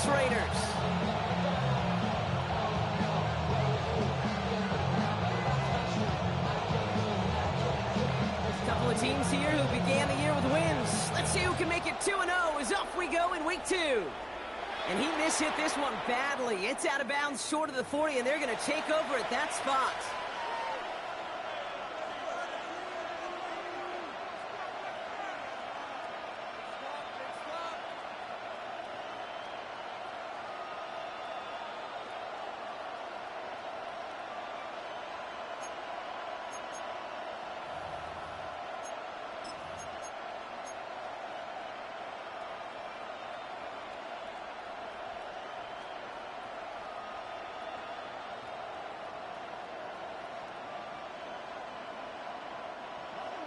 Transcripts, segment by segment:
Vegas Raiders. A couple of teams here who began the year with wins. Let's see who can make it 2-0 as off we go in week 2. And he mishit this one badly. It's out of bounds short of the 40, and they're going to take over at that spot.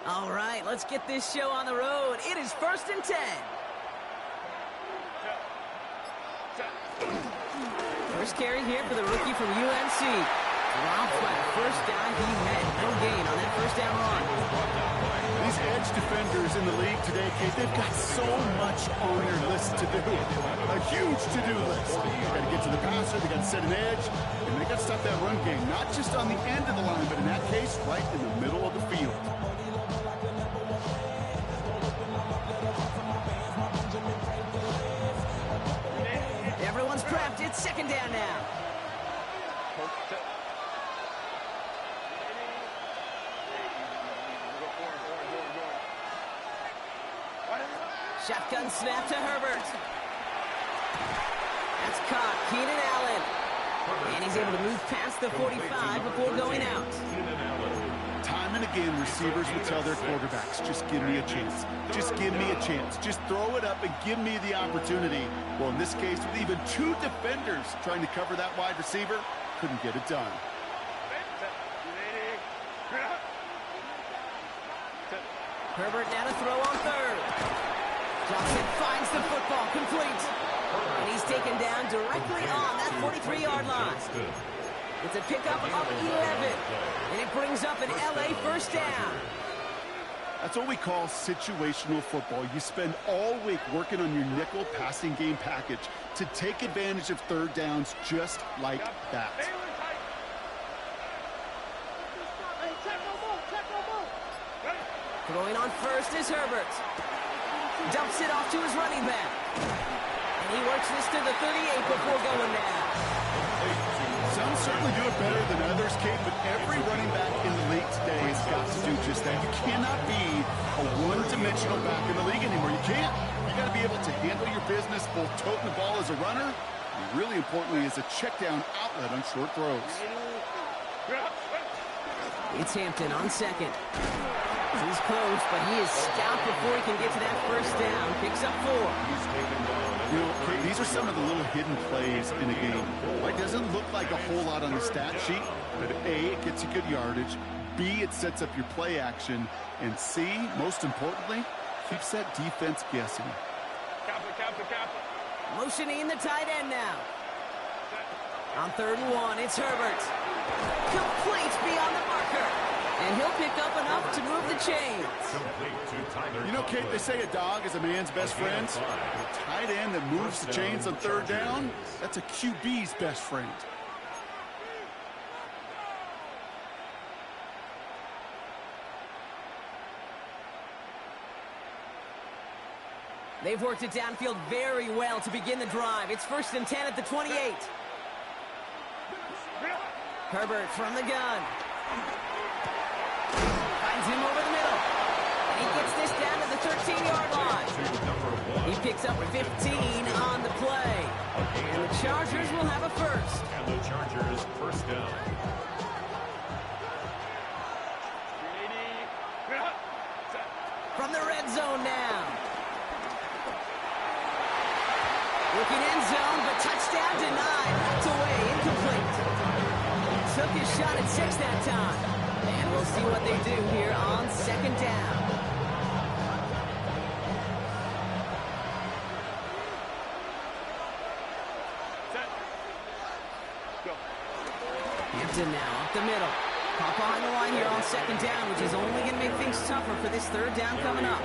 All right, let's get this show on the road. It is 1st and 10. First carry here for the rookie from UNC. Dropped by the first down he had. No gain on that first down run. These edge defenders in the league today, Kate, they've got so much on their list to do. A huge to-do list. They got to get to the passer, they got to set an edge, and they got to stop that run game. Not just on the end of the line, but in that case, right in the middle of the field. Everyone's prepped. It's 2nd down now. Shotgun snap to Herbert. That's caught. Keenan Allen. And he's able to move past the 45 before going out. Time and again, receivers will tell their quarterbacks, just give me a chance. Just give me a chance. Just throw it up and give me the opportunity. Well, in this case, with even 2 defenders trying to cover that wide receiver, couldn't get it done. Herbert now to throw on 3rd. Johnson finds the football, complete. And he's taken down directly on that 43-yard line. It's a pickup of 11, and it brings up an LA first down. That's what we call situational football. You spend all week working on your nickel passing game package to take advantage of 3rd downs just like that. Throwing on 1st is Herbert. Dumps it off to his running back. And he works this to the 38 before going down. Some certainly do it better than others, Kate, but every running back in the league today has got to do just that. You cannot be a one-dimensional back in the league anymore. You can't. You got to be able to handle your business, both toting the ball as a runner, and really importantly as a check-down outlet on short throws. It's Hampton on 2nd. He's close, but he is stopped before he can get to that first down. Picks up 4. You know, Kate, these are some of the little hidden plays in a game. It doesn't look like a whole lot on the stat sheet, but A, it gets you good yardage, B, it sets up your play action, and C, most importantly, keeps that defense guessing. Motioning the tight end now. On 3rd and 1, it's Herbert. Complete beyond the marker. And he'll pick up enough to move the chains. You know, Kate, they say a dog is a man's best friend. A tight end that moves the chains on 3rd down, that's a QB's best friend. They've worked it downfield very well to begin the drive. It's 1st and 10 at the 28. Herbert from the gun. Finds him over the middle. And he gets this down to the 13-yard line. He picks up 15 on the play. And the Chargers will have a first. And the Chargers first down. From the red zone now. Looking end zone, but touchdown denied. Knocked away, incomplete. Took his shot at 6 that time. And we'll see what they do here on 2nd down. Hampton now up the middle. Pop behind the line here on second down, which is only going to make things tougher for this third down coming up.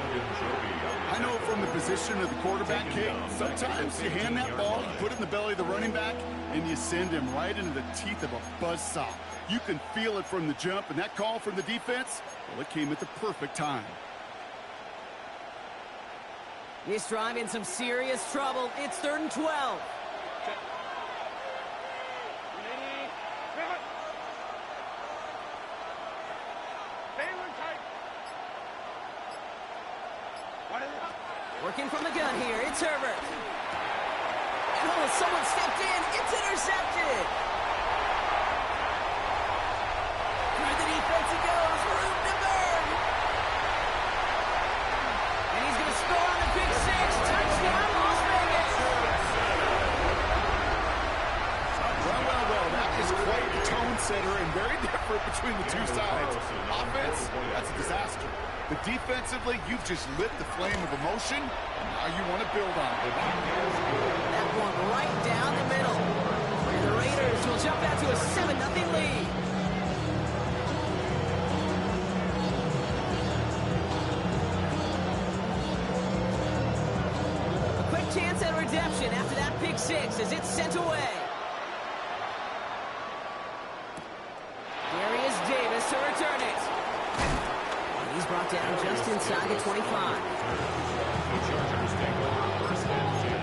I know from the position of the quarterback, Kate, sometimes you hand that ball, you put it in the belly of the running back, and you send him right into the teeth of a buzzsaw. You can feel it from the jump, and that call from the defense, well, it came at the perfect time. This drive in some serious trouble. It's 3rd and 12. Working from the gun here, it's Herbert. And oh, someone stepped in. It's intercepted. Through the defense he goes. Room to burn. And he's going to score on the big 6. Touchdown, Las Vegas. Well, that is quite the tone setter and very different between the two sides. Offense, that's a disaster. But defensively, you've just lit the flame of emotion, and now you want to build on it. That one right down the middle. And the Raiders will jump out to a 7-0 lead. A quick chance at redemption after that pick 6 as it's sent away. Darius Davis to return it. He's brought down just inside the 25. The Chargers take over 1st and 10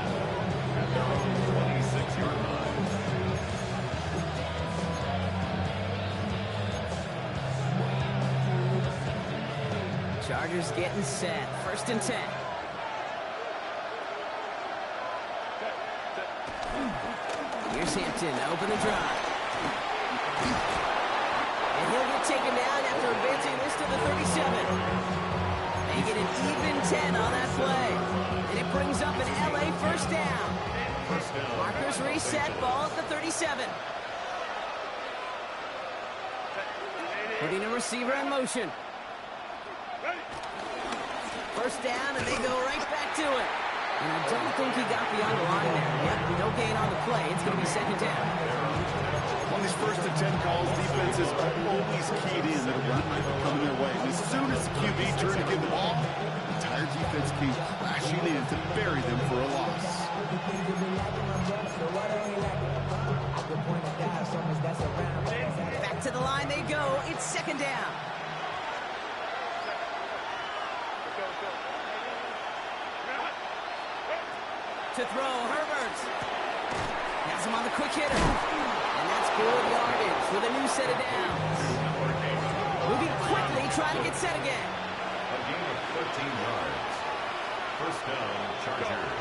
at their own 26-yard line. Chargers getting set. 1st and 10. Here's Hampton. Open the drive. And he'll get taken down after advancing this to the 37. They get an even 10 on that play. And it brings up an LA first down. Markers reset, ball at the 37. Putting a receiver in motion. First down, and they go right back to it. And I don't think he got beyond the line there. Yep, no gain on the play. It's going to be 2nd down. On these 1st and 10 calls, defenses are always keyed in that a run might be coming their way. And as soon as the QB turns to give the ball, the entire defense came crashing in to bury them for a loss. Back to the line they go. It's 2nd down. To throw, Herbert. Has him on the quick hitter. And that's good yardage with a new set of downs. Moving quickly, trying to get set again. A gain of 13 yards. 1st down, Chargers.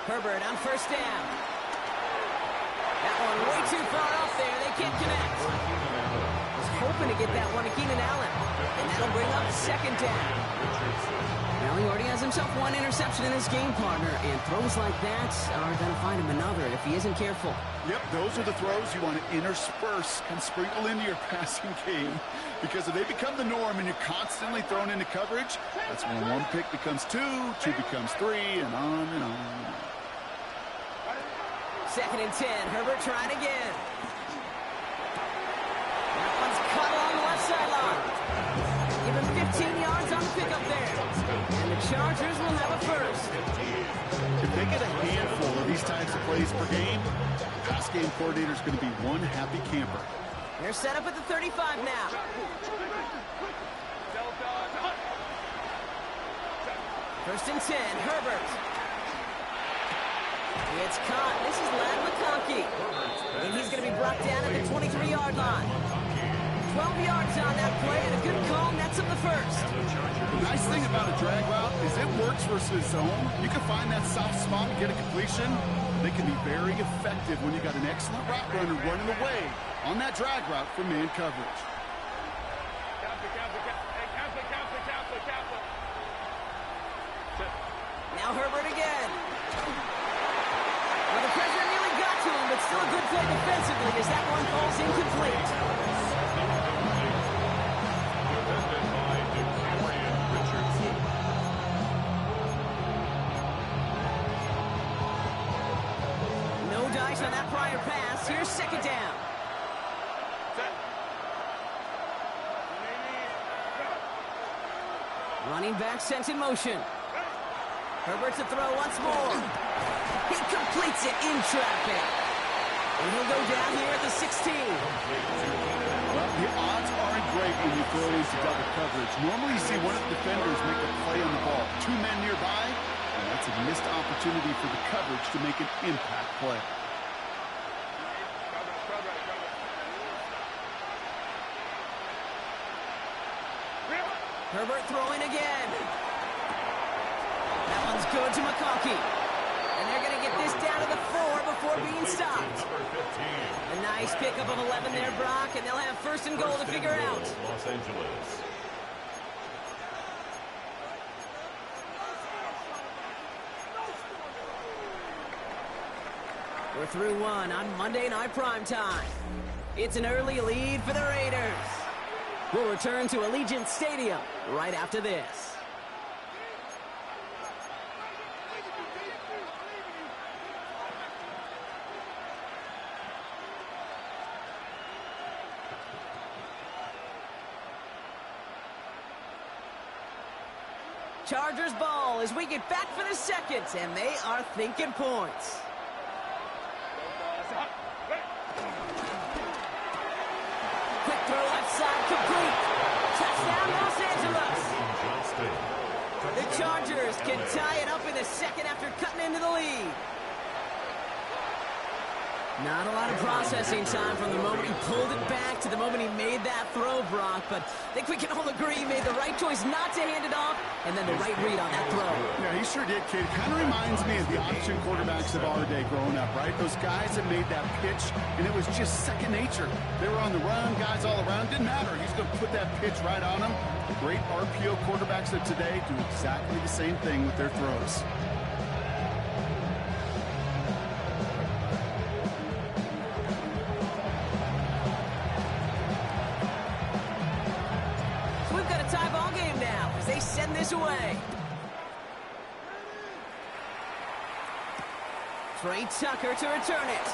Herbert on 1st down. That one way too far off there. They can't connect. Was hoping to get that one to Keenan Allen. And that'll bring up 2nd down. Well, he already has himself one interception in this game, partner, and throws like that are going to find him another if he isn't careful. Yep, those are the throws you want to intersperse and sprinkle into your passing game, because if they become the norm and you're constantly thrown into coverage, that's when 1 pick becomes 2, 2 becomes 3, and on and on and on. 2nd and 10, Herbert trying again. That one's cut along the left sideline. Give him 15 yards on the pickup there. And the Chargers will have a first. If they get a handful of these types of plays per game, the pass game coordinator is going to be one happy camper. They're set up at the 35 now. 1st and 10, Herbert. It's caught. This is Ladd McConkey. And he's going to be brought down at the 23-yard line. 12 yards on that play, and a good call nets up the first. The nice thing about a drag route is it works versus zone. You can find that soft spot and get a completion. They can be very effective when you got an excellent route runner running away on that drag route from man coverage. Now Herbert again. Well, the pressure nearly got to him, but still a good play defensively as that one falls incomplete. On that prior pass, here's 2nd down. Running back sent in motion. Herbert to throw once more. He completes it in traffic. And he'll go down here at the 16. Well, the odds aren't great when you throw into double coverage. Normally you see one of the defenders make a play on the ball. Two men nearby, and that's a missed opportunity for the coverage to make an impact play. Herbert throwing again. That one's good to McConkey. And they're going to get this down to the 4 before being stopped. A nice pickup of 11 there, Brock, and they'll have first and goal to figure out. Los Angeles. We're through one on Monday Night Primetime. It's an early lead for the Raiders. We'll return to Allegiant Stadium right after this. Chargers ball as we get back for the second, and they are thinking points. Quick throw left side, complete. Touchdown, Los Angeles. The Chargers can tie it up in the second after cutting into the lead. Not a lot of processing time from the moment he pulled it back to the moment he made that throw, Brock. But I think we can all agree he made the right choice not to hand it off, and then the right read on that throw. Yeah, he sure did, kid. Kind of reminds me of the option quarterbacks of our day growing up, right? Those guys that made that pitch, and it was just second nature. They were on the run, guys all around. Didn't matter. He's going to put that pitch right on them. Great RPO quarterbacks of today do exactly the same thing with their throws. Send this away. Trey Tucker to return it.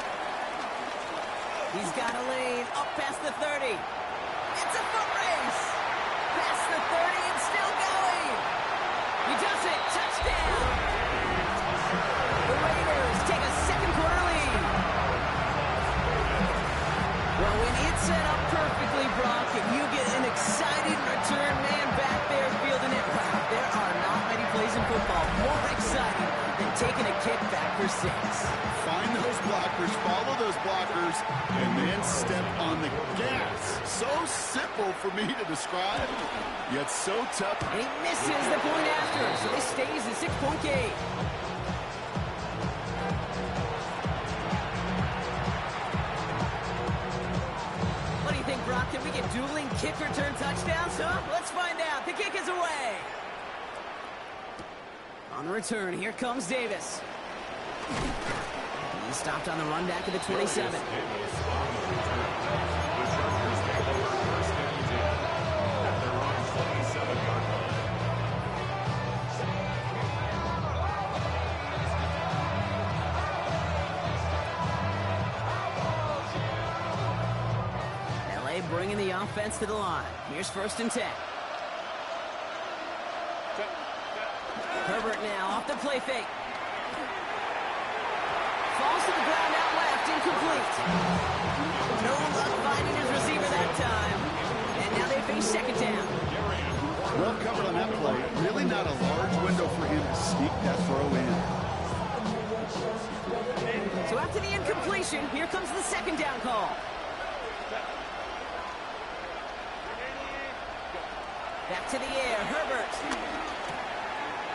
He's got a lane up past the 30. It's a foot race. Past the 30 and still going. He does it. Touchdown. The Raiders take a second quarter lead. Well, when it's set up perfectly, Brock, and you get an exciting return man back there fielding it, wow, there are not many plays in football more exciting than taking a kick back for 6. Find those blockers, follow those blockers, and then step on the gas. So simple for me to describe, yet so tough. And he misses the point after, so this stays a 6-point game. Brock, can we get dueling kick return touchdowns, huh? Let's find out. The kick is away. On the return, here comes Davis. He stopped on the run back at the 27. Bringing the offense to the line. Here's first and 10. Herbert now off the play fake. Falls to the ground out left, incomplete. No luck finding his receiver that time. And now they face second down. Well covered on that play. Really not a large window for him to sneak that throw in. So after the incompletion, here comes the second down call. Back to the air, Herbert.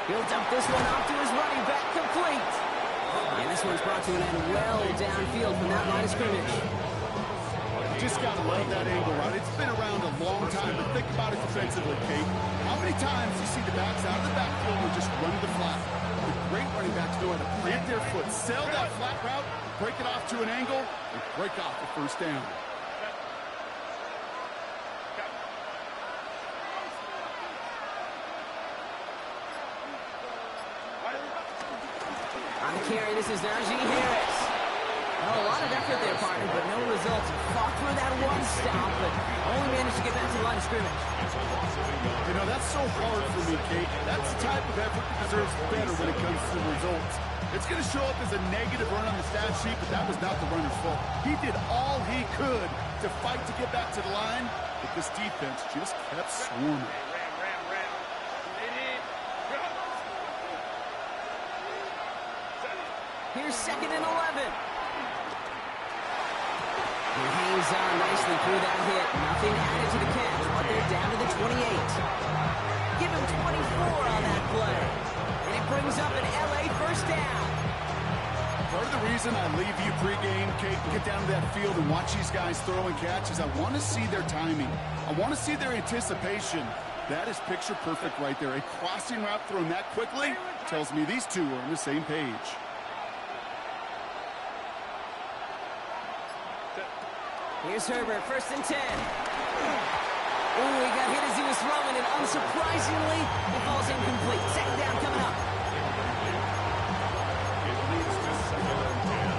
He'll dump this one off to his running back, complete. And this one's brought to an end well downfield from that line of scrimmage. Just got to love that angle, right? It's been around a long time, but think about it defensively, Kate. How many times do you see the backs out of the backfield or just run the flat? The great running backs know how to plant their foot, sail that flat route, break it off to an angle, and break off the first down. On the carry, this is Najee Harris. Well, a lot of effort there, partner, but no results. Fought through that one stop, but only managed to get back to the line of scrimmage. You know, that's so hard for me, Kate. That's the type of effort that deserves better when it comes to the results. It's going to show up as a negative run on the stat sheet, but that was not the runner's fault. He did all he could to fight to get back to the line, but this defense just kept swarming. Here's 2nd and 11. He hangs on nicely through that hit. Nothing added to the catch, but they're down to the 28. Give him 24 on that play. And it brings up an LA first down. Part of the reason I leave you pregame, Kate, get down to that field and watch these guys throw and catch is I want to see their timing. I want to see their anticipation. That is picture perfect right there. A crossing route thrown that quickly tells me these two are on the same page. Here's Herbert, 1st and 10. Ooh, he got hit as he was throwing, and unsurprisingly, it falls incomplete. 2nd down coming up. It leads to 2nd and 10.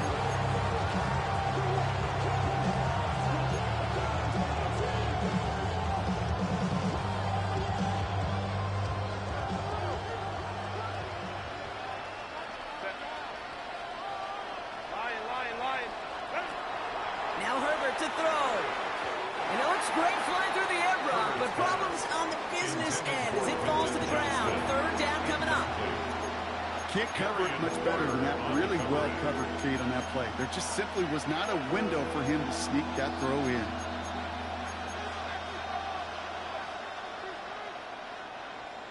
Now Herbert to throw. And it looks great flying through the air, Brock, but problems on the business end as it falls to the ground. 3rd down coming up. Can't cover it much better than that. Really well covered, Kate, on that play. There just simply was not a window for him to sneak that throw in.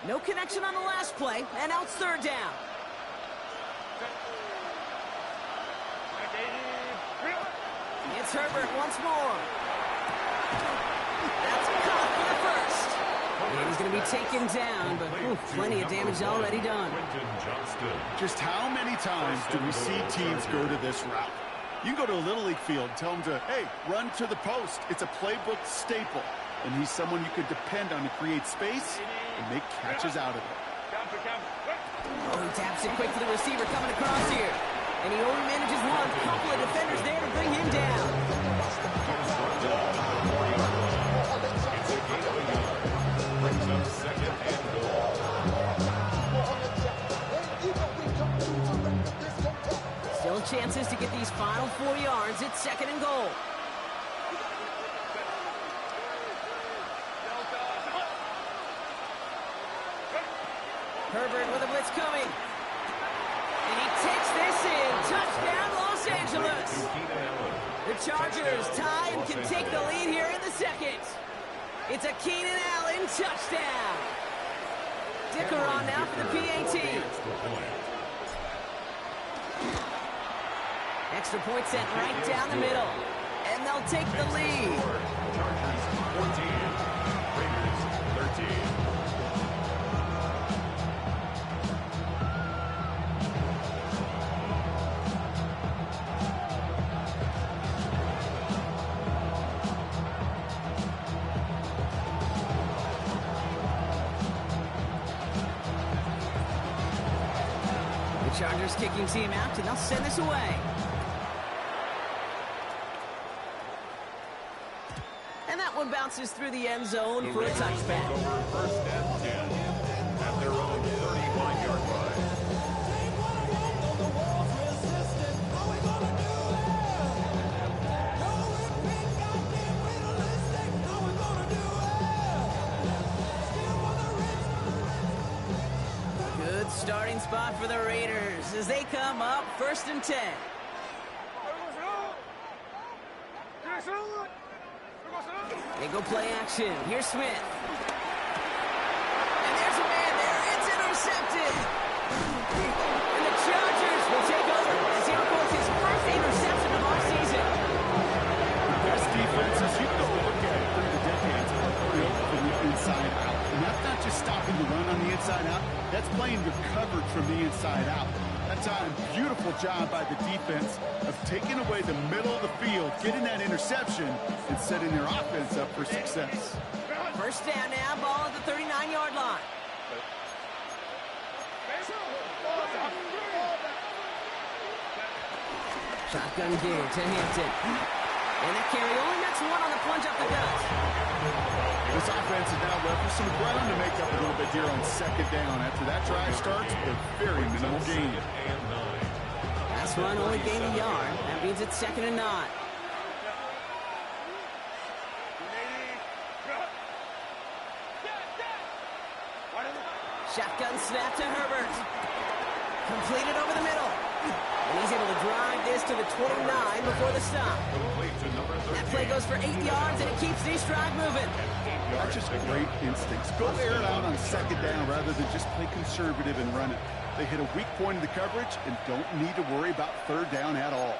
No connection on the last play, and now it's 3rd down. It's Herbert once more. That's caught for the 1st. And he's going to be taken down, but plenty of damage already done. Just how many times do we see teams go to this route? You can go to a Little League field and tell them to, hey, run to the post. It's a playbook staple. And he's someone you could depend on to create space and make catches out of it. Oh, he taps it quick to the receiver coming across here. And he only manages one. Couple of defenders there to bring him down. Brings up 2nd and goal. Still chances to get these final 4 yards. It's 2nd and goal. Herbert with a blitz coming. And he takes this in. Touchdown, Los Angeles. The Chargers tie and can take the lead here in the 2nd. It's a Keenan Allen touchdown. Dicker on now for the PAT. Extra point set right down the middle. And they'll take the lead. Chargers 14, Raiders 13. Chargers kicking team out, and they'll send this away. And that one bounces through the end zone for a touchback. 1st and 10 at their own 31-yard line. Starting spot for the Raiders as they come up 1st and 10. They go play action. Here's Smith. And there's a man there. It's intercepted. And the Chargers will take over as he records his 1st interception of our season. Best defenses, you can go look at it through the decades, are built from the inside out. And that's not just stopping the run on the inside out. That's playing your coverage from the inside out. That time, beautiful job by the defense of taking away the middle of the field, getting that interception, and setting their offense up for success. 1st down now, ball at the 39-yard line. Shotgun give to Hampton. And that carry only nets one on the plunge up the gut. This offense is now left with some ground to make up a little bit here on second down. After that drive starts, a very minimal gain. Last run only gained a yard. That means it's 2nd and 9. Shotgun snap to Herbert. Completed over the middle. And he's able to drive this to the 29 before the stop. That play goes for 8 yards, and it keeps this drive moving. That's just great instincts. Go air it out on second down rather than just play conservative and run it. They hit a weak point in the coverage and don't need to worry about third down at all.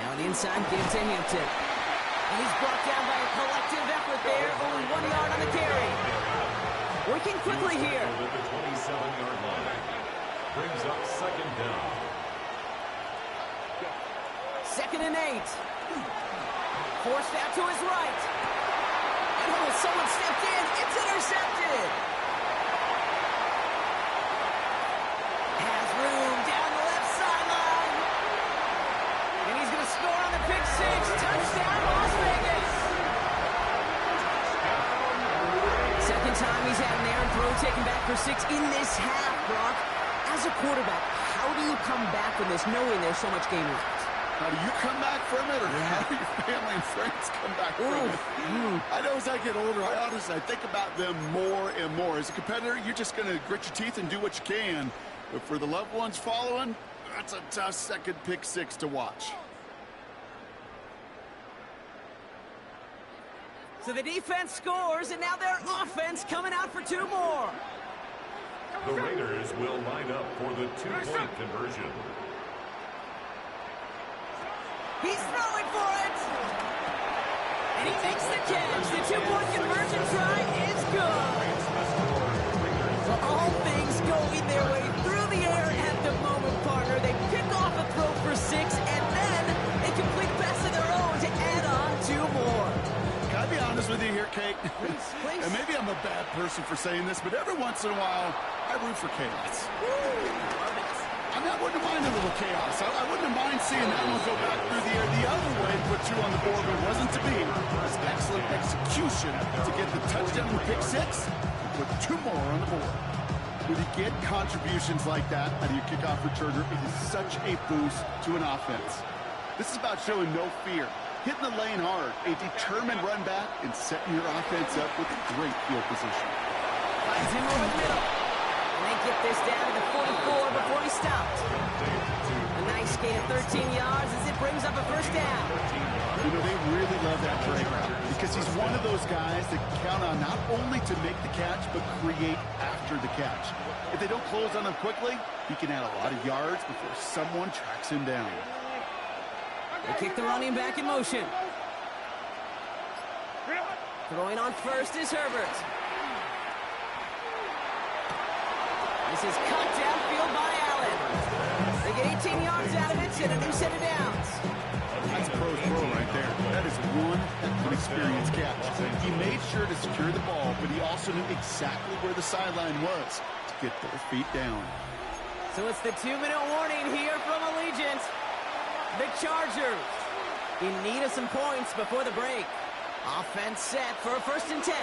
Now an inside give to Hampton. And he's brought down by a collective effort there. Only 1 yard on the carry. Working quickly here. At the 27-yard line. Brings up 2nd down. 2nd and 8. Forced out to his right. And someone stepped in. It's intercepted. Has room down the left sideline. And he's going to score on the pick six. Touchdown, Las Vegas. Second time he's had an errant throw taken back for 6 in this half, Brock. As a quarterback, how do you come back from this knowing there's so much game left? How do you come back from it, or how do your family and friends come back from it? I know as I get older, I think about them more and more. As a competitor, you're just going to grit your teeth and do what you can. But for the loved ones following, that's a tough second pick six to watch. So the defense scores, and now their offense coming out for 2 more. The Raiders will line up for the 2-point conversion. He's throwing for it. And he makes the catch. The 2-point conversion try is good. Well, all things going their way through the air at the moment, partner. They pick off a throw for 6, and then they complete a pass of their own to add on 2 more. Can I be honest with you here, Kate? Please. And maybe I'm a bad person for saying this, but every once in a while, I root for chaos. I wouldn't mind a little chaos. I wouldn't mind seeing that one go back through the air the other way and put 2 on the board, but it wasn't to be. It was excellent execution to get the touchdown and pick 6 and put 2 more on the board. When you get contributions like that out of your kickoff returner, it is such a boost to an offense. This is about showing no fear, hitting the lane hard, a determined run back, and setting your offense up with a great field position. Finds him over the middle. And they get this down to the 44 before he stopped. A nice gain of 13 yards as it brings up a first down. You know, they really love that break because he's one of those guys that count on not only to make the catch, but create after the catch. If they don't close on him quickly, he can add a lot of yards before someone tracks him down. They kick the running back in motion. Throwing on first is Herbert. This is cut downfield by Allen. They get 18 yards out of it and a new set of downs. That's a pro's pro right there. That is one heck of an experienced catch. He made sure to secure the ball, but he also knew exactly where the sideline was to get their feet down. So it's the 2-minute warning here from Allegiant. The Chargers in need of some points before the break. Offense set for a 1st and 10.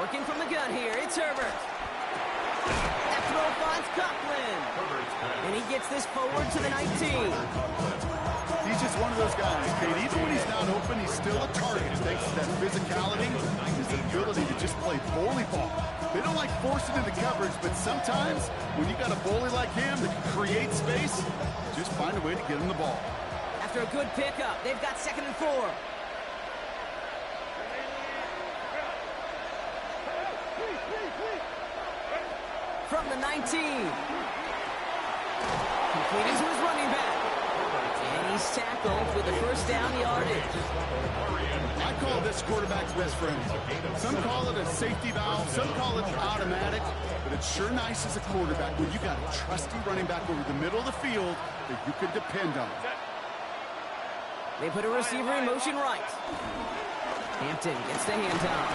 Working from the gun here, it's Herbert. That throw finds Coughlin. And he gets this forward to the 19. He's just one of those guys, Kate. Even when he's not open, he's still a target. Thanks to that physicality, his ability to just play bully ball. They don't like forcing into coverage, but sometimes when you got a bully like him that can create space, just find a way to get him the ball. After a good pickup, they've got 2nd and 4. From the 19. Completing to his running back. And he's tackled with the first down yardage. I call this quarterback's best friend. Some call it a safety valve, some call it automatic, but it's sure nice as a quarterback when you got a trusty running back over the middle of the field that you can depend on. They put a receiver in motion right. Hampton gets the handoff.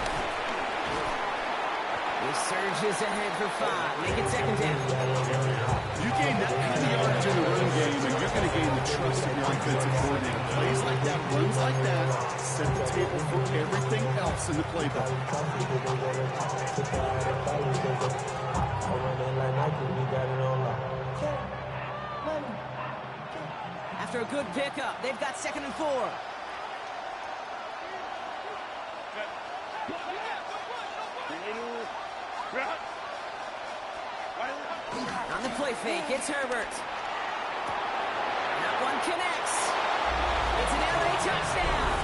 He surges ahead for 5. Make it second down. You gain that kind of yardage in the run game, and you're going to gain the trust of your offensive coordinator. Plays like that, runs like that, set the table for everything else in the playbook. After a good pickup, they've got 2nd and 4. On the play fake, it's Herbert. That one connects. It's an LA touchdown.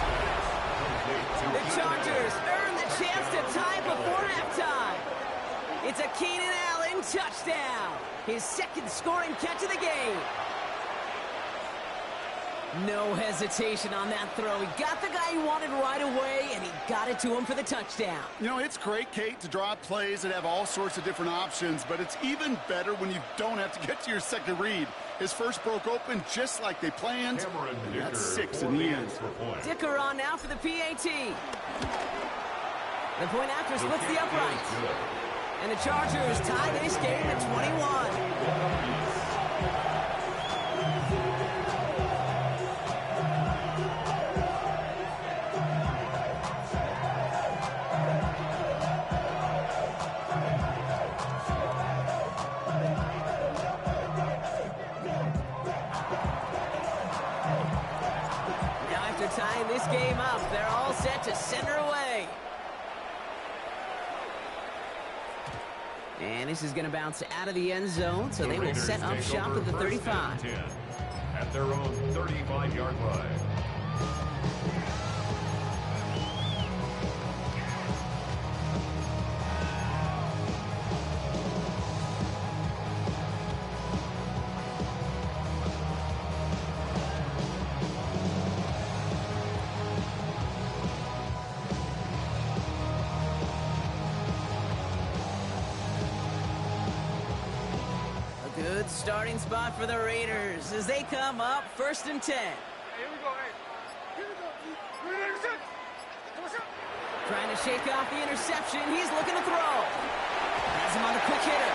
The Chargers earn the chance to tie before halftime. It's a Keenan Allen touchdown. His 2nd scoring catch of the game. No hesitation on that throw. He got the guy he wanted right away, and he got it to him for the touchdown. You know, it's great, Kate, to draw plays that have all sorts of different options, but it's even better when you don't have to get to your second read. His first broke open just like they planned, and that's 6 in the end. Dicker on now for the PAT. The point after splits the upright. And the Chargers tie this game at 21. Tying this game up, they're all set to center away. And this is going to bounce out of the end zone, so they will set up shop at the 35. At their own 35-yard line. Good starting spot for the Raiders as they come up 1st and 10. Here we go, Here we go. Trying to shake off the interception. He's looking to throw. Has him on the quick hitter.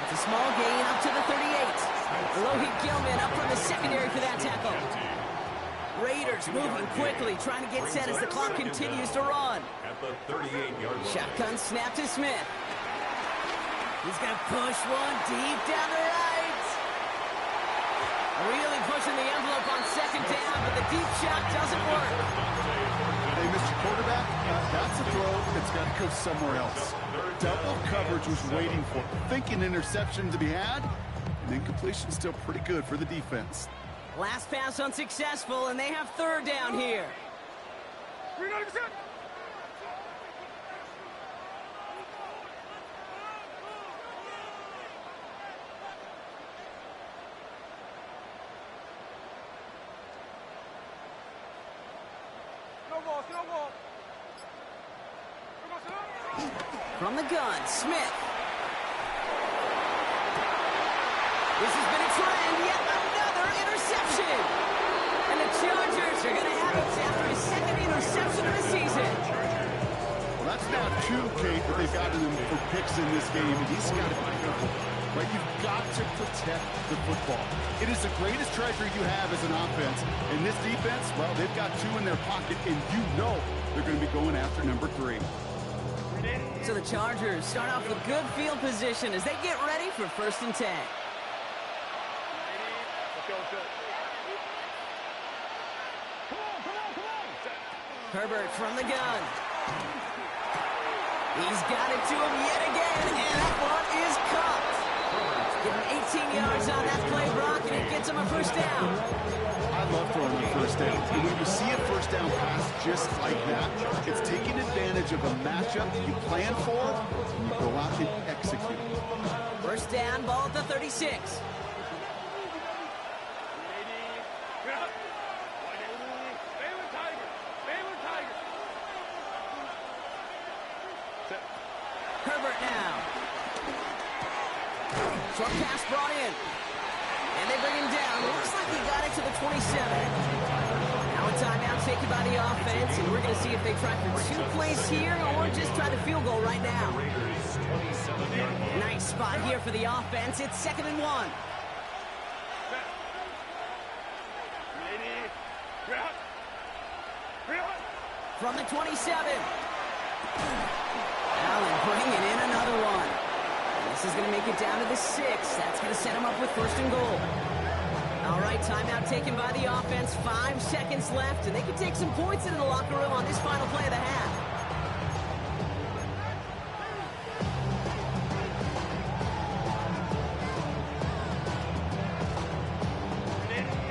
It's a small gain up to the 38. Rohit Gilman up from the secondary for that tackle. Raiders moving quickly, trying to get set as the clock continues to run. At the 38-yard line. Shotgun snap to Smith. He's going to push one deep down the right. Really pushing the envelope on 2nd down, but the deep shot doesn't work. Hey, Mr. Quarterback, that's a throw that's got to go somewhere else. Double coverage was waiting for, thinking interception to be had, and then completion still pretty good for the defense. Last pass unsuccessful, and they have 3rd down here. From the gun, Smith. This has been a trend, yet another interception. And the Chargers are going to have it after his 2nd interception of the season. Well, that's now 2, Kate, that they've gotten him for picks in this game, and he's got to be careful. Right, you've got to protect the football. It is the greatest treasure you have as an offense. And this defense, well, they've got 2 in their pocket, and you know they're going to be going after number 3. So the Chargers start off with good field position as they get ready for 1st and 10. Herbert from the gun. He's got it to him yet again, and that one is caught. Give him 18 yards on that play, Brock, and it gets him a 1st down. I love throwing on 1st down. And when you see a 1st down pass just like that, it's taking advantage of a matchup you plan for, and you go out and execute. 1st down, ball at the 36. Herbert now. Short pass brought in. And they bring him down. Looks like he got it to the 27. taken by the offense, and we're going to see if they try for 2 plays here or just try the field goal right now. Nice spot here for the offense. It's 2nd and 1. From the 27. Allen bringing in another one. This is going to make it down to the 6. That's going to set him up with 1st and goal. All right, timeout taken by the offense. 5 seconds left, and they can take some points into the locker room on this final play of the half.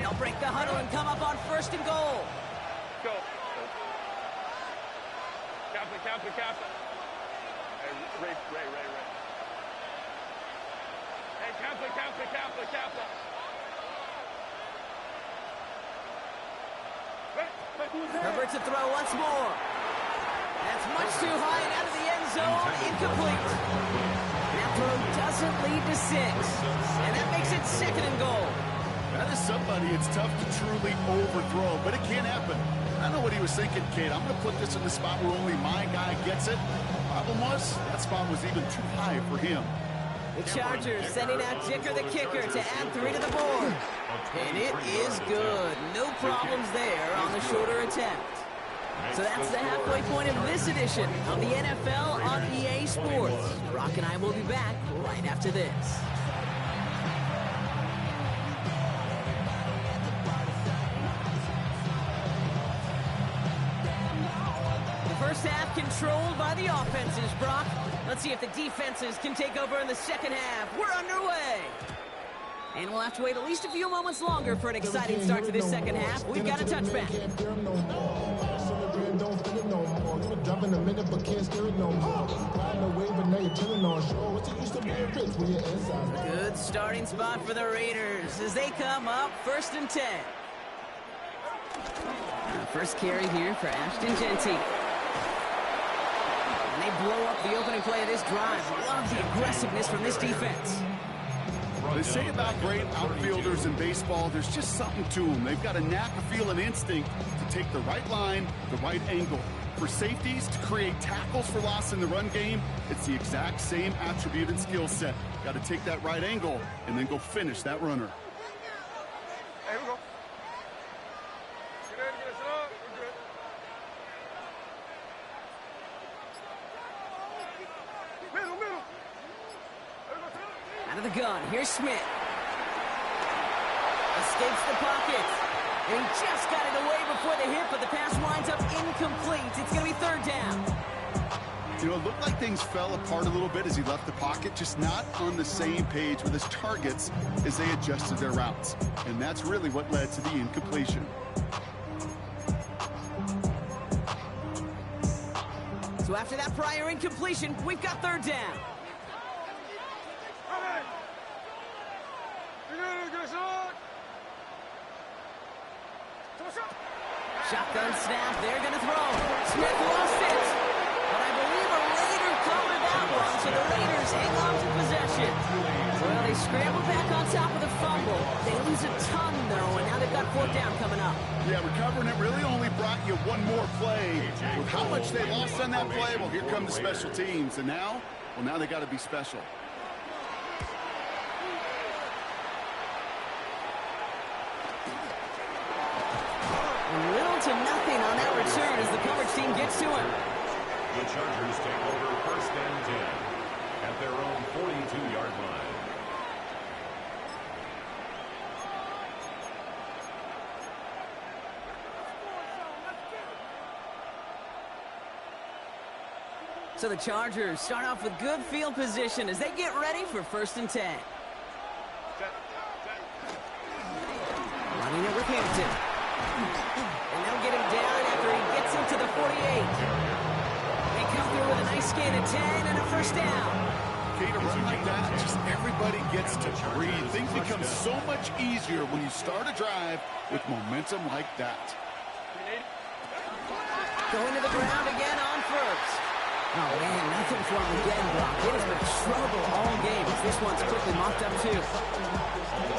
They'll break the huddle and come up on 1st and goal. Go. Captain. Hey, Ray. Hey, Captain. Herbert to throw once more. That's much too high and out of the end zone. Incomplete. That throw doesn't lead to 6. And that makes it 2nd and goal. That is somebody it's tough to truly overthrow, but it can happen. I know what he was thinking, Kate. I'm going to put this in the spot where only my guy gets it. Problem was, that spot was even too high for him. The Chargers sending out Dicker the kicker to add 3 to the board. And it is good. No problems there on the shorter attempt. So that's the halfway point of this edition of the NFL on EA Sports. Brock and I will be back right after this. First half controlled by the offenses, Brock. Let's see if the defenses can take over in the second half. We're underway. And we'll have to wait at least a few moments longer for an exciting start to this second half. We've got a touchback. Good starting spot for the Raiders as they come up 1st and 10. First carry here for Ashton Genty. And they blow up the opening play of this drive. Love the aggressiveness from this defense. They say about great outfielders in baseball, there's just something to them. They've got a knack, a feel, and instinct to take the right line, the right angle. For safeties, to create tackles for loss in the run game, it's the exact same attribute and skill set. Got to take that right angle and then go finish that runner. Hey, here we go. Get in, get us up. We're good. Middle. Out of the gun, here's Smith. Escapes the pocket. And he just got it away before the hit, but the pass winds up incomplete. It's going to be 3rd down. You know, it looked like things fell apart a little bit as he left the pocket, just not on the same page with his targets as they adjusted their routes. And that's really what led to the incompletion. So after that prior incompletion, we've got 3rd down. Shotgun snap, they're going to throw. Smith lost it. But I believe a Raider covered that one, so the Raiders hang on to possession. Well, they scramble back on top of the fumble. They lose a ton, though, and now they've got 4th down coming up. Yeah, recovering it really only brought you one more play. With how much they lost on that play, well, here come the special teams. And now, well, now they got to be special. Little to nothing on that return as the coverage team gets to him. The Chargers take over 1st and 10 at their own 42-yard line. So the Chargers start off with good field position as they get ready for 1st and 10. Running it with Hampton. And they'll get him down after he gets him to the 48. They come through with a nice gain of 10 and a 1st down. Okay, to run like that, just everybody gets to breathe. Things become so much easier when you start a drive with momentum like that. Going to the ground again on 1st. Oh, man, nothing from him again, Brock. It has been trouble all game. This one's quickly mopped up, too.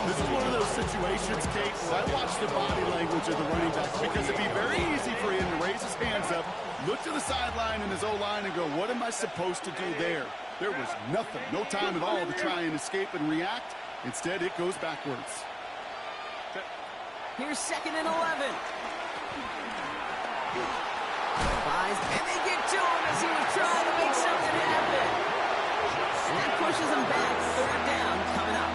This is one of those situations, Kate, where I watch the body language of the running back because it'd be very easy for him to raise his hands up, look to the sideline in his O-line and go, what am I supposed to do there? There was nothing, no time at all to try and escape and react. Instead, it goes backwards. Here's 2nd and 11. Buys, and they get to him as he was trying to make something happen. And that pushes him back. 3rd down coming up.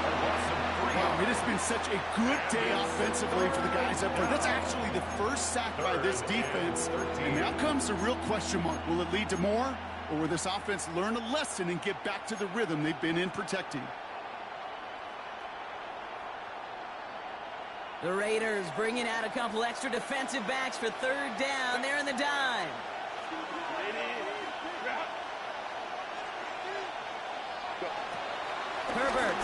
Wow, it has been such a good day offensively for the guys up there. That's actually the first sack by this defense. And now comes the real question mark. Will it lead to more? Or will this offense learn a lesson and get back to the rhythm they've been in protecting? The Raiders bringing out a couple extra defensive backs for 3rd down. They're in the dime. Herbert.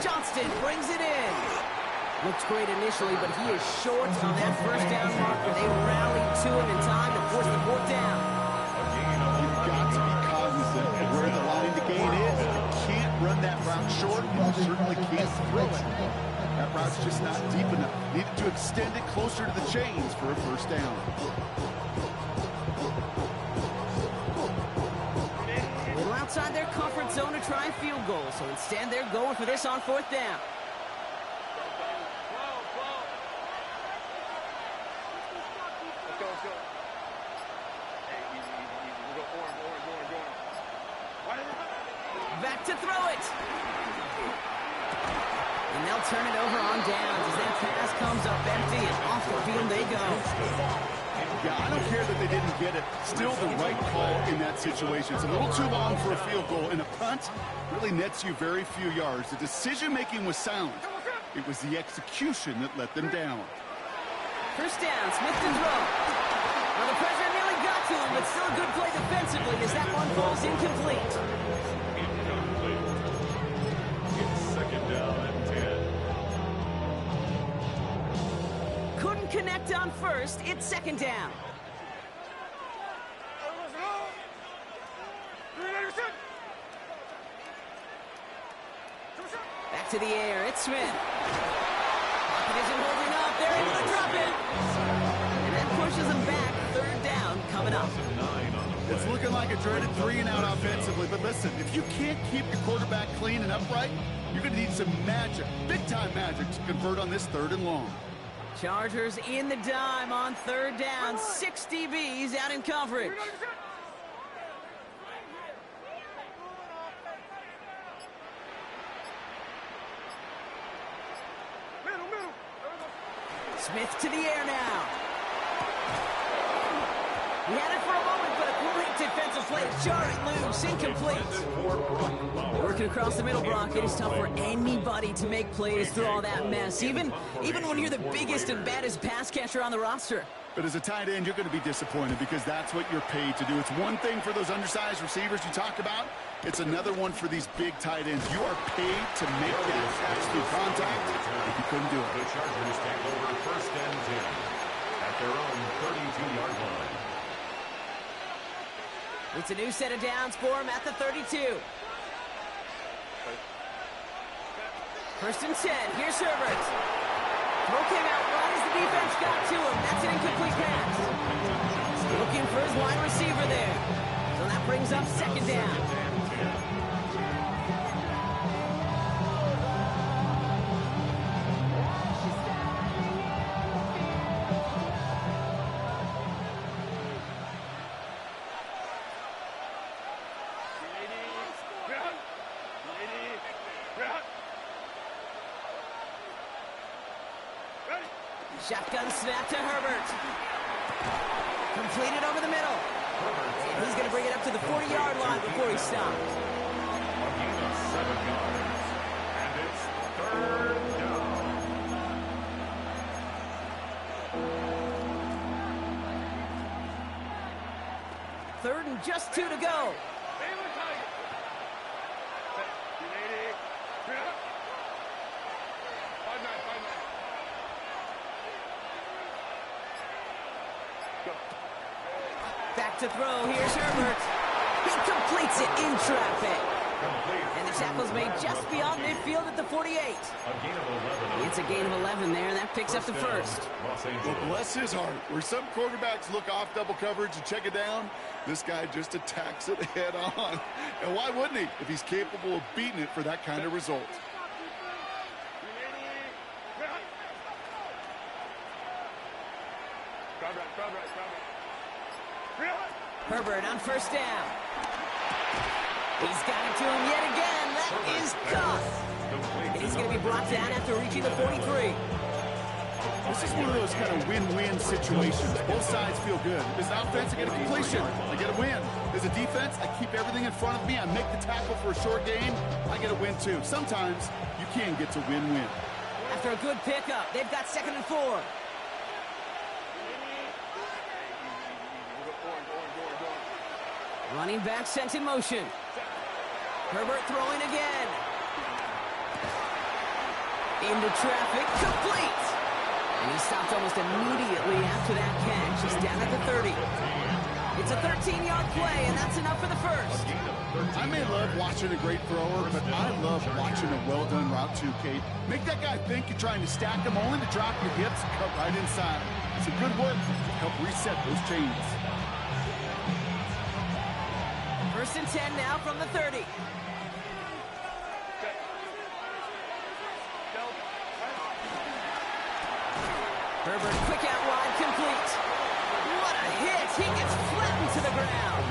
Johnston brings it in. Looks great initially, but he is short on that 1st down marker. They rallied to him in time to force the 4th down. You've got to be cognizant of where the line to gain is. You can't run that route short, and you certainly can't throw it. That route's just not deep enough. Needed to extend it closer to the chains for a 1st down. Outside their comfort zone to try a field goal, so instead they're going for this on 4th down. Let's go. Hey, easy. We go orange. Back to throw it. And they'll turn it over on downs as that pass comes up empty, and off the field they go. Yeah, I don't care that they didn't get it. Still the right call in that situation. It's a little too long for a field goal, and a punt really nets you very few yards. The decision-making was sound. It was the execution that let them down. 1st down, Smith to throw. Well, the pressure nearly got to him, but still a good play defensively as that one falls incomplete. It's 2nd down and 10. Couldn't connect on 1st. It's 2nd down. Back to the air. It's Smith. Pocket isn't holding up. They're able to drop it. And that pushes them back. 3rd down coming up. It's looking like a dreaded 3-and-out offensively, but listen, if you can't keep your quarterback clean and upright, you're going to need some magic, big-time magic, to convert on this 3rd and long. Chargers in the dime on 3rd down. 6 DBs out in coverage. Smith to the air now. He had it for a moment, but a great defensive play. Jarring loose, incomplete. Working across the middle, Brock. It is tough for anybody to make plays through all that mess, even when you're the biggest and baddest pass catcher on the roster. But as a tight end, you're going to be disappointed because that's what you're paid to do. It's one thing for those undersized receivers you talk about. It's another one for these big tight ends. You are paid to make that catch through contact if you couldn't do it. The Chargers take over 1st and 10 at their own 32-yard line. It's a new set of downs for him at the 32. 1st and 10. Here's Herbert. Throw came out right as the defense got to him. That's an incomplete pass. Looking for his wide receiver there. So that brings up 2nd down. Shotgun snap to Herbert. Completed over the middle. And he's going to bring it up to the 40-yard line before he stops. A gain of 7 yards. And it's 3rd down. Third and just 2 to go. to throw. Here's Herbert. He completes it in traffic. And the tackle's made just beyond midfield at the 48. It's a gain of 11 there. That picks up the first. Well, bless his heart. Where some quarterbacks look off double coverage and check it down, this guy just attacks it head on. And why wouldn't he if he's capable of beating it for that kind of result? Herbert on first down. He's got it to him yet again. That is Cuth. And he's going to be brought down after reaching the 43. This is one of those kind of win-win situations. Both sides feel good. As an offense, I get a completion. I get a win. As a defense, I keep everything in front of me. I make the tackle for a short gain. I get a win, too. Sometimes you can get to win-win. After a good pickup, they've got 2nd and 4. Running back sent in motion. Herbert throwing again. Into traffic, complete. And he stopped almost immediately after that catch. He's down at the 30. It's a 13-yard play, and that's enough for the first. I may love watching a great thrower, but I love watching a well-done route too, Kate. Make that guy think you're trying to stack him, only to drop your hips, cut right inside. Some good work to help reset those chains. 1st and 10 now from the 30. Herbert, quick out wide, complete. What a hit! He gets flattened to the ground.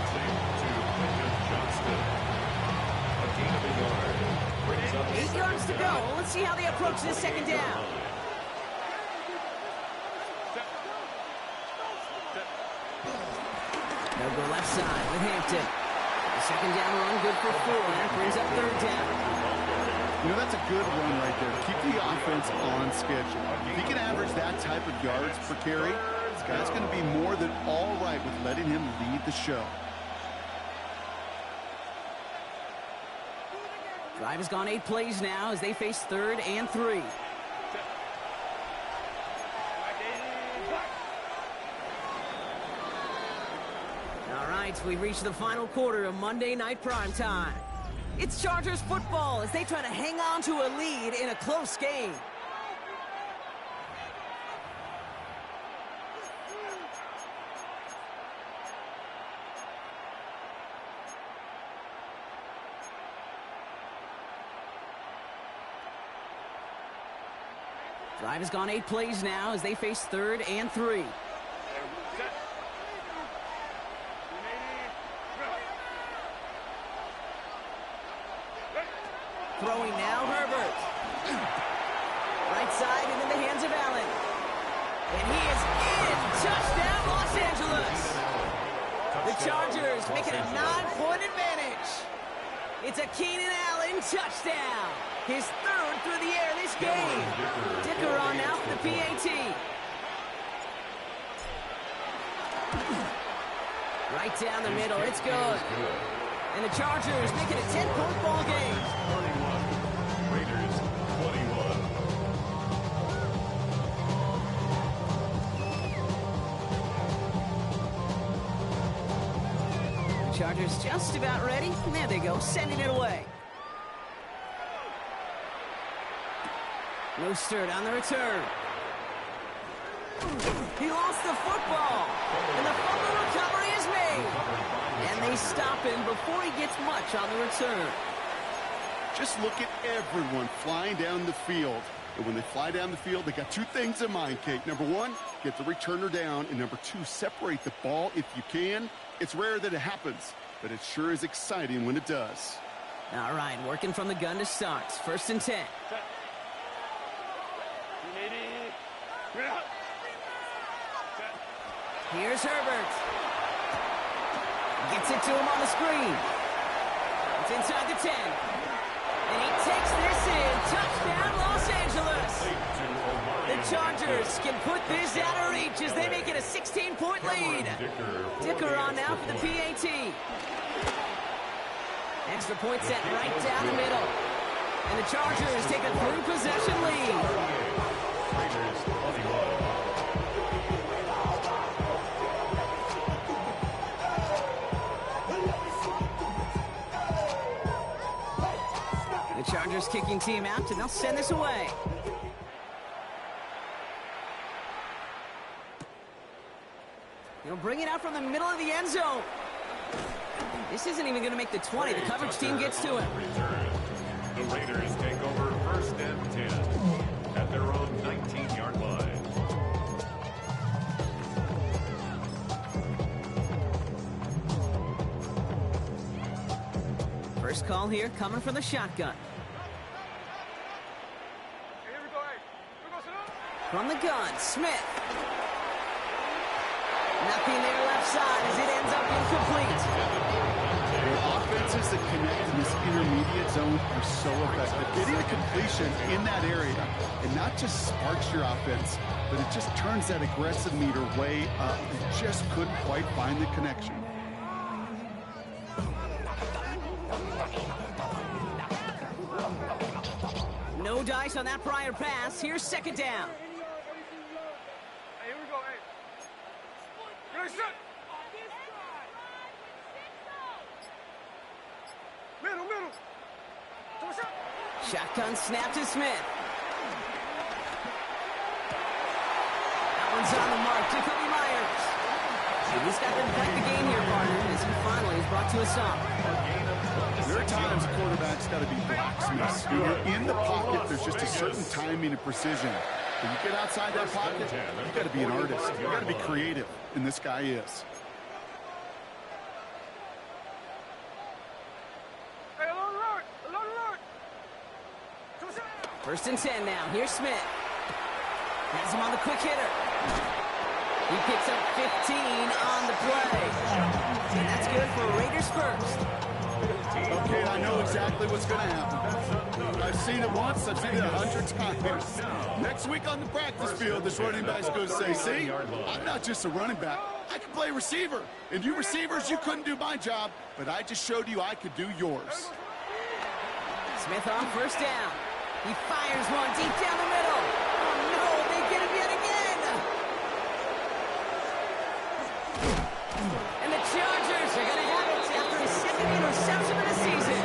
8 yards to go. Let's see how they approach this 2nd down. They'll go left side with Hampton. The 2nd down run, good for 4. That brings up 3rd down. You know, that's a good run right there. Keep the offense on schedule. If he can average that type of yards per carry, this guy's going to be more than all right with letting him lead the show. Drive has gone 8 plays now as they face 3rd and 3. All right, we've reached the final quarter of Monday Night Primetime. It's Chargers football as they try to hang on to a lead in a close game. Drive has gone 8 plays now as they face 3rd and 3. Throwing now, Herbert. Right side and in the hands of Allen. And he is in. Touchdown, Los Angeles. The Chargers make it a 9-point advantage. It's a Keenan Allen touchdown. His 3rd through the air this game. Dicker on now for the PAT. Right down the middle. It's good. And the Chargers make it a 10-point ball game. 31. Raiders 21. The Chargers just about ready. And there they go, sending it away. Mostert on the return. He lost the football. And the fumble recovery is made. And they stop him before he gets much on the return. Just look at everyone flying down the field. And when they fly down the field, they got 2 things in mind, Kate. Number 1, get the returner down. And number 2, separate the ball if you can. It's rare that it happens, but it sure is exciting when it does. All right, working from the gun to start. 1st and 10. Here's Herbert. Gets it to him on the screen. It's inside the 10. And he takes this in. Touchdown, Los Angeles. The Chargers can put this out of reach as they make it a 16-point lead. Dicker on now for the PAT. Extra point set right down the middle. And the Chargers take a 3-possession lead. Chargers kicking team out, and they'll send this away. He'll bring it out from the middle of the end zone. This isn't even going to make the 20. The coverage team gets to him. The Raiders take over 1st and 10 at their own 19-yard line. First call here coming from the shotgun. Hey, here we go. Hey, here we go, sit up. From the gun, Smith. Nothing there left side as it ends up incomplete. The offenses that connect in this intermediate zone are so effective. Getting a completion in that area, it not just sparks your offense, but it just turns that aggressive meter way up. They just couldn't quite find the connection. No dice on that prior pass. Here's 2nd down. Hey, here we go. Hey. Ready, set. Middle. What's up? Shotgun snap to Smith. That one's on the mark. Jacoby Myers. He's got to break the game here, partner, as he finally is brought to a stop. There are times quarterbacks got to be blacksmiths. When you're in the pocket, there's just a certain timing and precision. When you get outside that pocket, you got to be an artist. You got to be creative, and this guy is. Hey, along the road. 1st and 10 now. Here's Smith. Has him on the quick hitter. He picks up 15 on the play. And that's good for Raiders first. Okay, I know exactly what's going to happen. I've seen it once. I've seen it 100 times. Next week on the practice field, this running back's going to say, see, I'm not just a running back. I can play receiver. And you receivers, you couldn't do my job, but I just showed you I could do yours. Smith on 1st down. He fires one deep down the middle. Oh, no, they get him yet again. And the Chargers are going to have it after his 2nd interception of the season.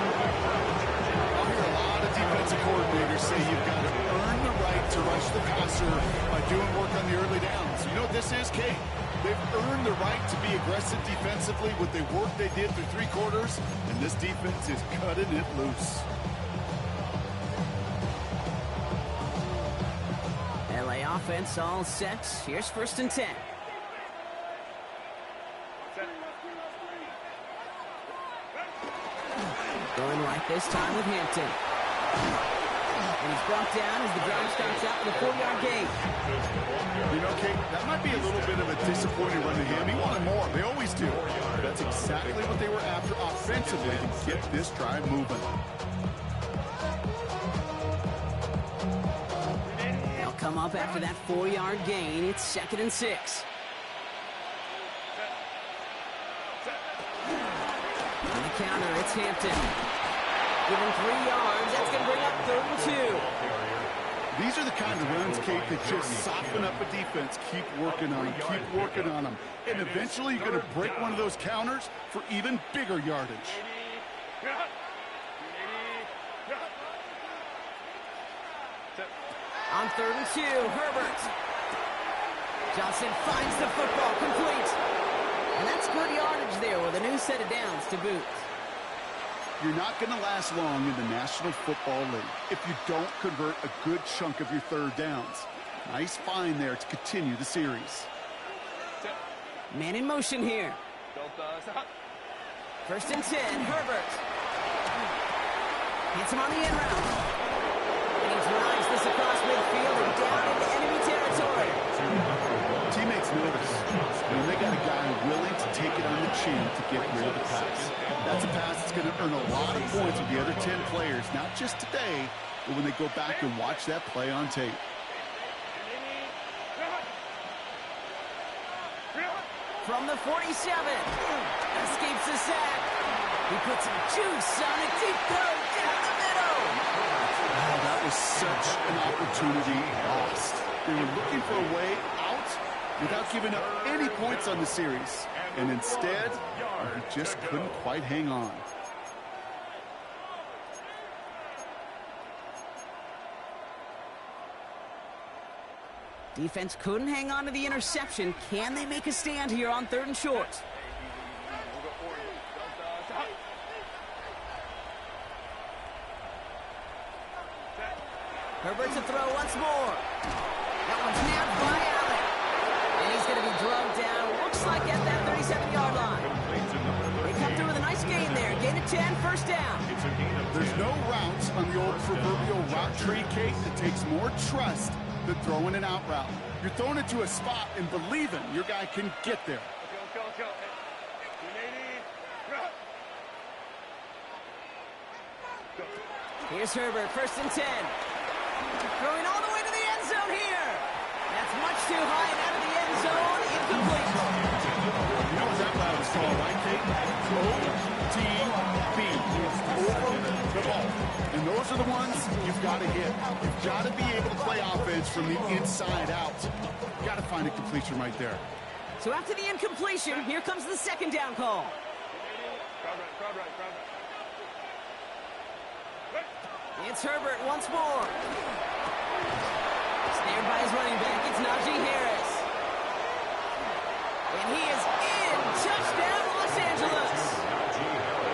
I'll hear a lot of defensive coordinators say you've got to earn the right to rush the passer by doing work on the early downs. You know what this is, Kate? They've earned the right to be aggressive defensively with the work they did through 3 quarters, and this defense is cutting it loose. LA offense all set. Here's 1st and 10. Going right this time with Hampton. And he's brought down as the drive starts out with a 4-yard gain. You know, Kate, that might be a little bit of a disappointing run to him. He wanted more. They always do. But that's exactly what they were after offensively to get this drive moving. They'll come up after that 4-yard gain. It's 2nd and 6. On the counter, it's Hampton. Given 3 yards, that's going to bring up 3rd and 2. These are the kind of runs, Kate, that just soften up a defense. Keep working on them. Keep working on them. And eventually you're going to break one of those counters for even bigger yardage. On 3rd and 2, Herbert. Johnson finds the football, complete. And that's good yardage there with a new set of downs to boot. You're not going to last long in the National Football League if you don't convert a good chunk of your 3rd downs. Nice find there to continue the series. Man in motion here. 1st and 10, Herbert. Hits him on the end route. And he drives this across midfield and down into enemy territory. Teammates notice when they got a guy willing to take it on the chin to get rid of the pass. That's a pass that's going to earn a lot of points with the other 10 players, not just today, but when they go back and watch that play on tape. From the 47, escapes the sack. He puts some juice on a deep throw down the middle. Oh, that was such an opportunity lost. They were looking for a way out without giving up any points on the series. And instead, he just couldn't quite hang on. Defense couldn't hang on to the interception. Can they make a stand here on 3rd and short? Herbert to throw once more. That one's nabbed by Allen. And he's going to be drugged down. Looks like at that 37-yard line. They come through with a nice gain there. Gain of 10, first down. There's no routes on the old proverbial route tree, Kate, that takes more trust than throwing an out route. You're throwing it to a spot and believing your guy can get there. Here's Herbert, 1st and 10. Throwing all the way to the end zone here. That's much too high and out of the end zone. Incomplete. You know what that route is called, right, Kate? OTB. Over the ball. And those are the ones you've got to hit. You've got to be able to play offense from the inside out. You've got to find a completion right there. So after the incompletion, here comes the 2nd down call. It's Herbert once more. Snared by his running back, it's Najee Harris. And he is in. Touchdown, Los Angeles.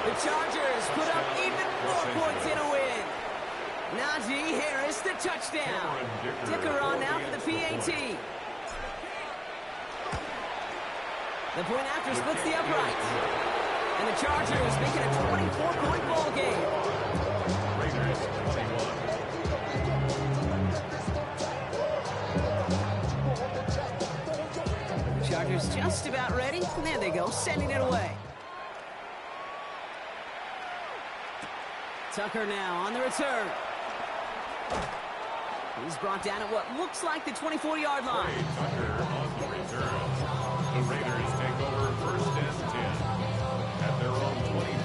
The Chargers put up even more points in a win. Najee Harris, the touchdown. Dicker on now for the PAT. The point after splits the uprights. And the Chargers make it a 24-point ball game. Chargers just about ready. And there they go, sending it away. Tucker now on the return. He's brought down at what looks like the 24-yard line. Tucker on the return. The Raiders take over 1st and 10 at their own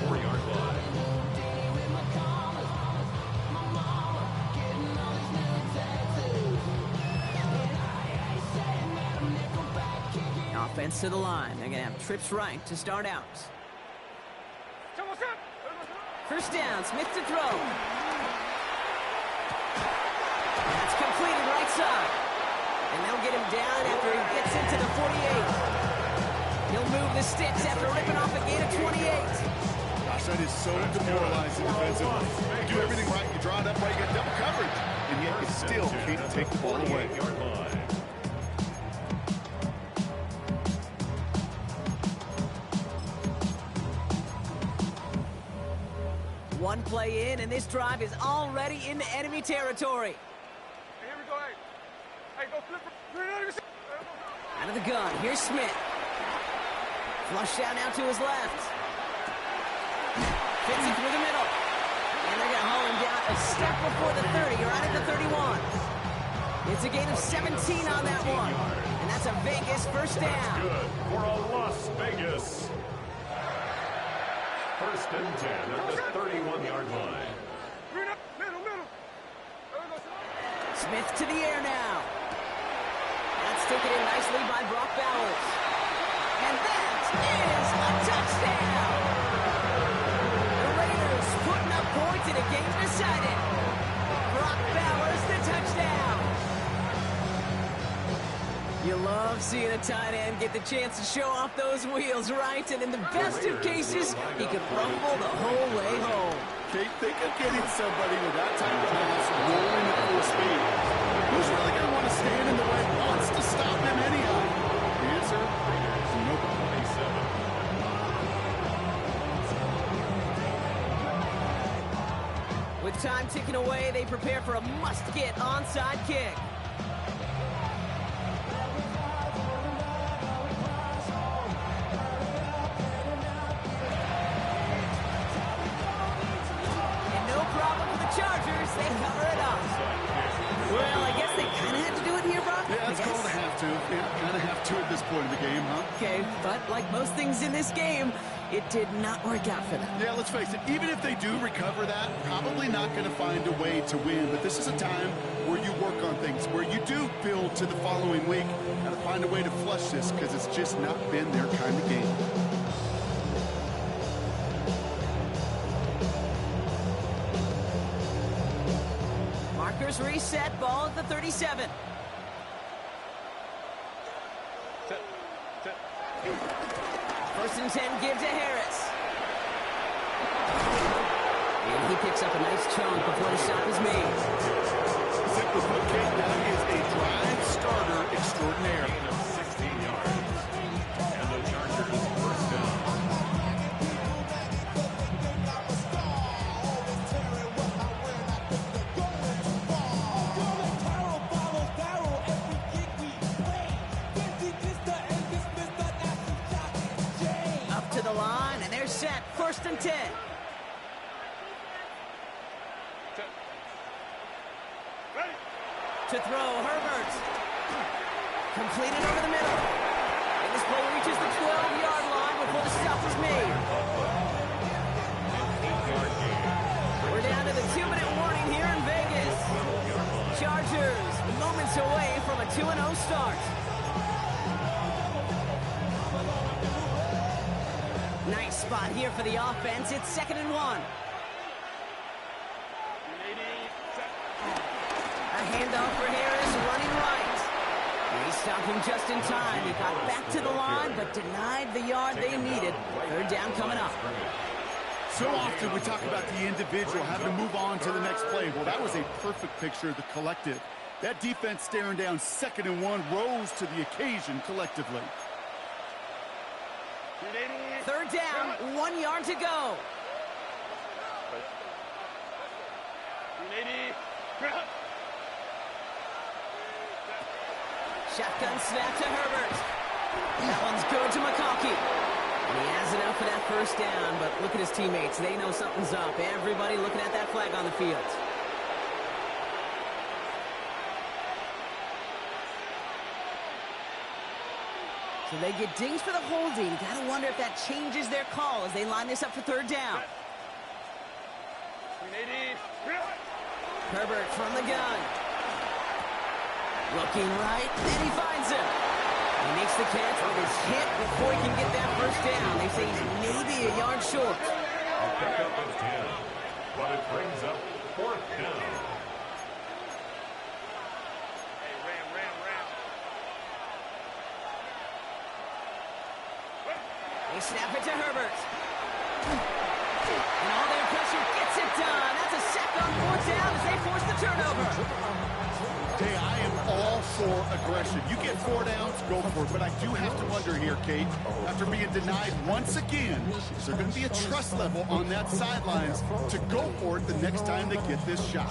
24-yard line. Offense to the line. They're going to have trips right to start out. 1st down, Smith to throw. That's completed right side. And they'll get him down after he gets into the 48. He'll move the sticks after ripping off a gain of 28. Gosh, that is so demoralizing defensively. You do everything right, you draw it up right, you get double coverage, and yet you still can't take the ball away. One play in, and this drive is already into enemy territory. Here we go, hey, go flip. Out of the gun, here's Smith. Flush down now to his left. Fits it through the middle. And they're going to haul him down a step before the 30, or out at the 31. It's a gain of 17 on that one. And that's a Vegas 1st down. Good for a Las Vegas. 1st and 10 at the 31-yard line. Smith to the air now. That's taken in nicely by Brock Bowers. And that is a touchdown. The Raiders putting up points in a game decided. Brock Bowers, the touchdown. You love seeing a tight end get the chance to show off those wheels, right? And in the best of cases, he could rumble the whole way home. Kate, think of getting somebody with that type of pass rolling at full speed. Who's really going to want to stand in the way? Wants to stop him anyhow? The answer? Nobody. With time ticking away, they prepare for a must-get onside kick. Chargers, they cover it up. Well, I guess they kind of had to do it here, Brock. Yeah, it's called a have to. Yeah, kind of have to at this point of the game, huh? Okay, but like most things in this game, it did not work out for them. Yeah, let's face it, even if they do recover that, probably not going to find a way to win. But this is a time where you work on things, where you do build to the following week. Got to find a way to flush this because it's just not been their kind of game. Reset, ball at the 37. First and 10, give to Harris. And he picks up a nice chunk before the stop is made. Simply put, Kate, that is a drive starter extraordinaire. Gain of 16 yards. And the Chargers first down. Up to the line, and they're set. First and 10. To throw, Herbert. Completed over the middle. And this play reaches the 12-yard line before the stop is made. We're down to the 2-minute warning here in Vegas. Chargers moments away from a 2-0 start. Nice spot here for the offense. It's 2nd and 1. A handoff for Harris, running right. He stopped him just in time. He got back to the line, but denied the yard they needed. Third down coming up. So often we talk about the individual having to move on to the next play. Well, that was a perfect picture of the collective. That defense staring down 2nd and 1 rose to the occasion collectively. Third down, 1 yard to go. Shotgun snap to Herbert. That one's good to McConkey. And he has enough for that first down, but look at his teammates. They know something's up. Everybody looking at that flag on the field. So they get dinged for the holding. Gotta wonder if that changes their call as they line this up for third down. Herbert from the gun. Looking right, and he finds him. He makes the catch with his hit before he can get that first down. They say he's maybe a yard short. A pickup of 10, but it brings up 4th down. They snap it to Herbert. And all their pressure gets it done. That's a sack on 4th down as they force the turnover. Hey, I am all for aggression. You get 4 downs, go for it. But I do have to wonder here, Kate, after being denied once again, is there going to be a trust level on that sidelines to go for it the next time they get this shot?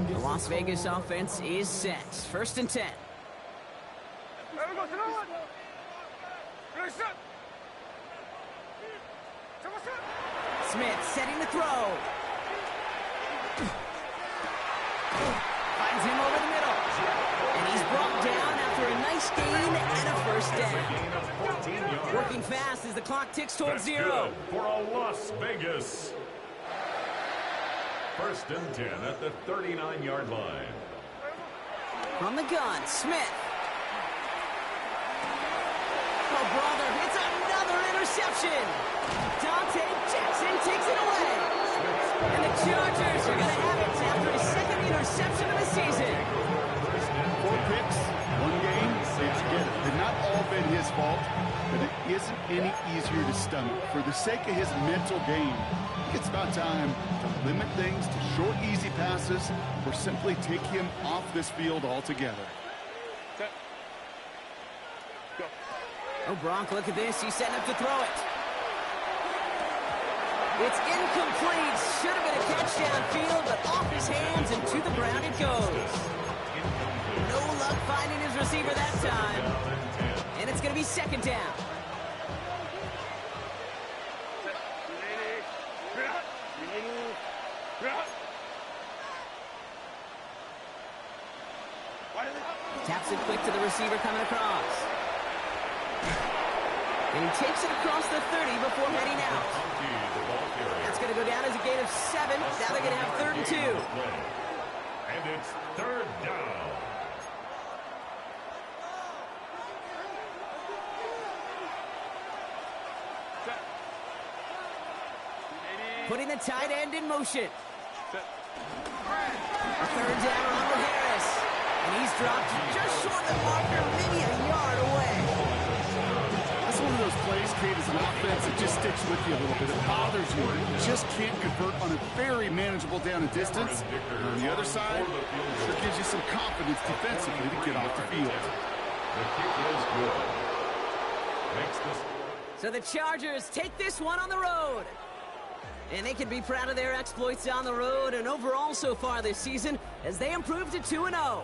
The Las Vegas offense is set. First and 10. Smith setting the throw. Finds him over the middle. And he's brought down after a nice gain and a first down. Working fast as the clock ticks towards 0. For a Las Vegas. First and 10 at the 39-yard line. From the gun, Smith. Oh, brother, it's another interception. Dante Jackson takes it away. And the Chargers are going to have it after his 2nd interception of the season. 4 picks, 1 game, it's again. They've not all been his fault, but it isn't any easier to stomach. For the sake of his mental game, it's about time to limit things to short, easy passes or simply take him off this field altogether. Oh, Bronk, look at this. He's setting up to throw it. It's incomplete. Should have been a catch downfield, but off his hands and to the ground it goes. No luck finding his receiver that time. And it's going to be 2nd down. Taps it quick to the receiver coming across. And he takes it across the 30 before heading out. That's going to go down as a gain of 7. Now they're going to have 3rd and 2. And it's 3rd down. putting the tight end in motion. Set. A third down on to Harris. And he's dropped just short of the marker, maybe a yard away. That's one of those plays, Kate, as an offense that just sticks with you a little bit. It bothers you. You just can't convert on a very manageable down and distance. And on the other side, it gives you some confidence defensively to get off the field. The kick is good. Makes the score. So the Chargers take this one on the road. And they can be proud of their exploits on the road and overall so far this season as they improve to 2-0.